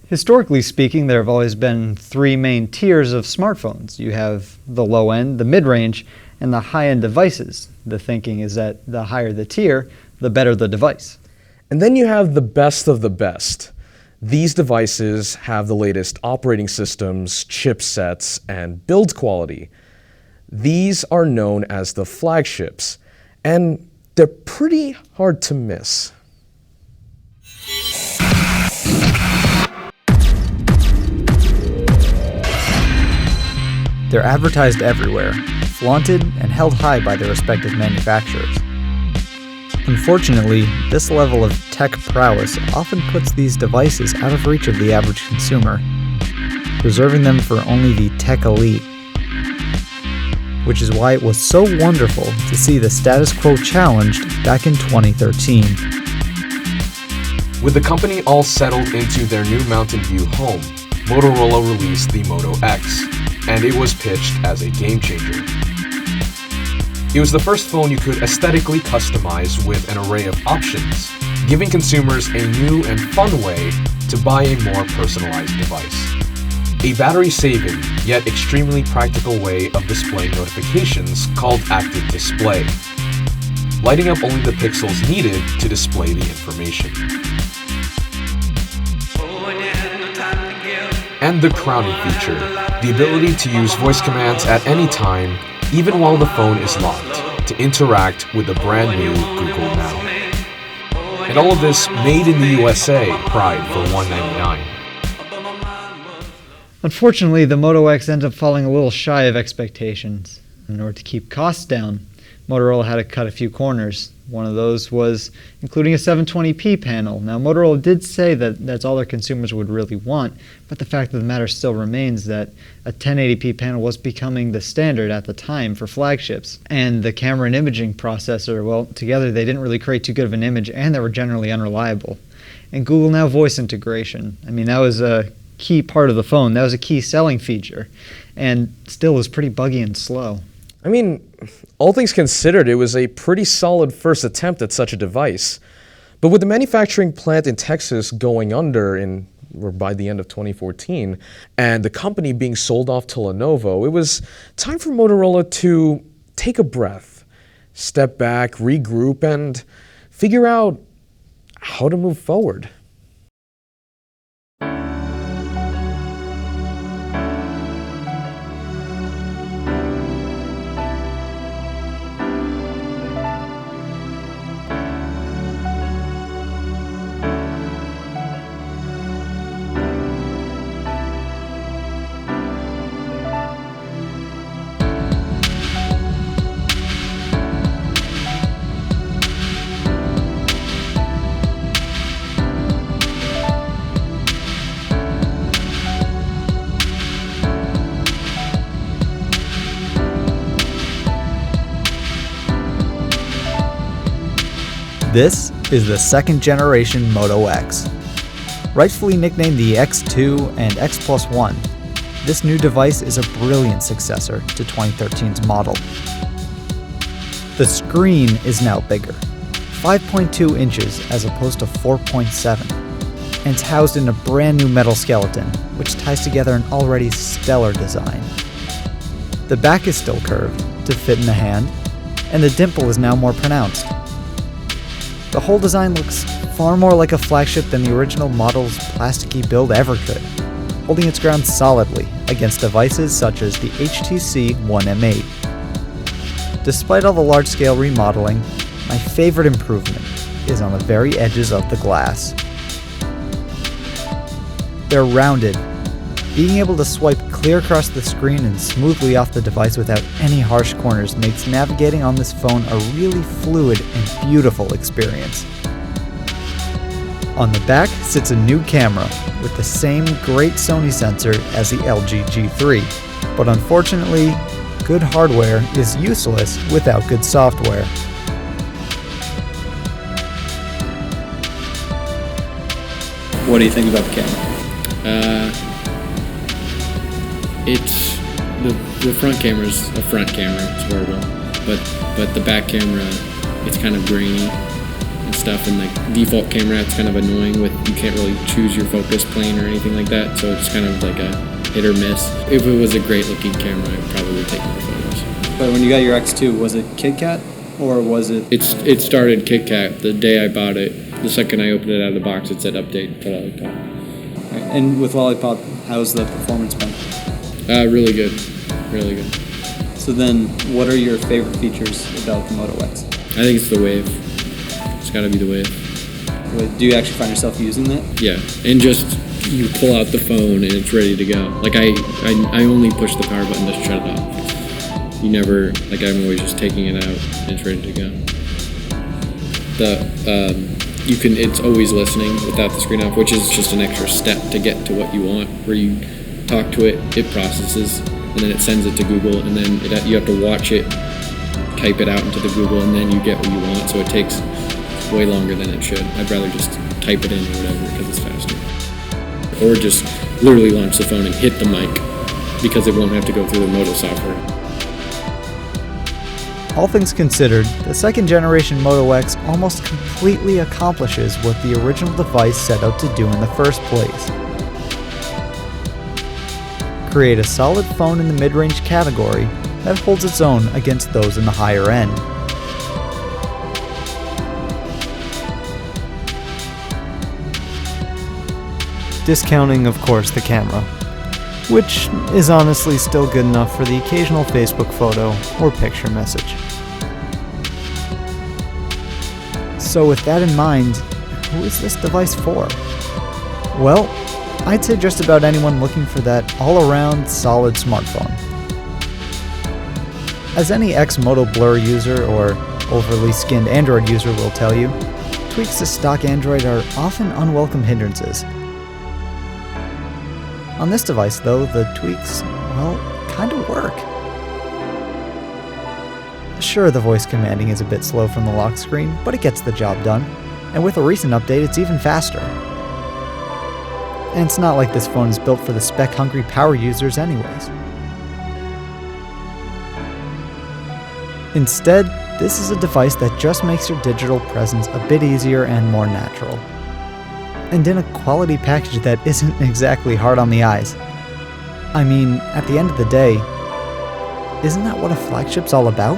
Historically speaking, there have always been three main tiers of smartphones. You have the low end, the mid-range, and the high-end devices. The thinking is that the higher the tier, the better the device. And then you have the best of the best. These devices have the latest operating systems, chipsets, and build quality. These are known as the flagships, and they're pretty hard to miss. They're advertised everywhere, flaunted and held high by their respective manufacturers. Unfortunately, this level of tech prowess often puts these devices out of reach of the average consumer, reserving them for only the tech elite. Which is why it was so wonderful to see the status quo challenged back in 2013. With the company all settled into their new Mountain View home, Motorola released the Moto X, and it was pitched as a game changer. It was the first phone you could aesthetically customize with an array of options, giving consumers a new and fun way to buy a more personalized device. A battery-saving, yet extremely practical way of displaying notifications called Active Display, lighting up only the pixels needed to display the information. And the crowning feature, the ability to use voice commands at any time, even while the phone is locked, to interact with the brand new Google Now. And all of this made in the USA, pride for $199. Unfortunately, the Moto X ended up falling a little shy of expectations. In order to keep costs down, Motorola had to cut a few corners. One of those was including a 720p panel. Now, Motorola did say that that's all their consumers would really want, but the fact of the matter still remains that a 1080p panel was becoming the standard at the time for flagships. And the camera and imaging processor, well, together they didn't really create too good of an image, and they were generally unreliable. And Google Now voice integration, I mean, that was a key part of the phone. That was a key selling feature, and still was pretty buggy and slow. I mean, all things considered, it was a pretty solid first attempt at such a device. But with the manufacturing plant in Texas going under by the end of 2014, and the company being sold off to Lenovo, it was time for Motorola to take a breath, step back, regroup, and figure out how to move forward. This is the second generation Moto X. Rightfully nicknamed the X2 and X Plus 1, this new device is a brilliant successor to 2013's model. The screen is now bigger, 5.2 inches as opposed to 4.7, and it's housed in a brand new metal skeleton, which ties together an already stellar design. The back is still curved to fit in the hand, and the dimple is now more pronounced. The whole design looks far more like a flagship than the original model's plasticky build ever could, holding its ground solidly against devices such as the HTC One M8. Despite all the large-scale remodeling, my favorite improvement is on the very edges of the glass. They're rounded. Being able to swipe clear across the screen and smoothly off the device without any harsh corners makes navigating on this phone a really fluid and beautiful experience. On the back sits a new camera with the same great Sony sensor as the LG G3, but unfortunately, good hardware is useless without good software. What do you think about the camera? It's the front camera's a front camera, it's horrible, but the back camera, it's kind of grainy and stuff, and like default camera, it's kind of annoying with you can't really choose your focus plane or anything like that, so it's kind of like a hit or miss. If it was a great looking camera, I probably would take more photos. But when you got your X2, was it KitKat or was it? It started KitKat the day I bought it. The second I opened it out of the box, it said update to Lollipop. And with Lollipop, how's the performance been? Really good, really good. So then, what are your favorite features about the Moto X? I think it's the wave. It's got to be the wave. Do you actually find yourself using that? Yeah, and just you pull out the phone and it's ready to go. Like I only push the power button to shut it off. You never, like I'm always just taking it out and it's ready to go. It's always listening without the screen off, which is just an extra step to get to what you want. Where you talk to it, it processes, and then it sends it to Google, and then you have to watch it, type it out into the Google, and then you get what you want. So it takes way longer than it should. I'd rather just type it in or whatever because it's faster. Or just literally launch the phone and hit the mic because it won't have to go through the Moto software. All things considered, the second generation Moto X almost completely accomplishes what the original device set out to do in the first place. Create a solid phone in the mid-range category that holds its own against those in the higher end. Discounting, of course, the camera, which is honestly still good enough for the occasional Facebook photo or picture message. So with that in mind, who is this device for? Well, I'd say just about anyone looking for that all-around solid smartphone. As any ex-Moto Blur user or overly skinned Android user will tell you, tweaks to stock Android are often unwelcome hindrances. On this device, though, the tweaks, well, kinda work. Sure, the voice commanding is a bit slow from the lock screen, but it gets the job done, and with a recent update, it's even faster. And it's not like this phone is built for the spec-hungry power users anyways. Instead, this is a device that just makes your digital presence a bit easier and more natural. And in a quality package that isn't exactly hard on the eyes. I mean, at the end of the day, isn't that what a flagship's all about?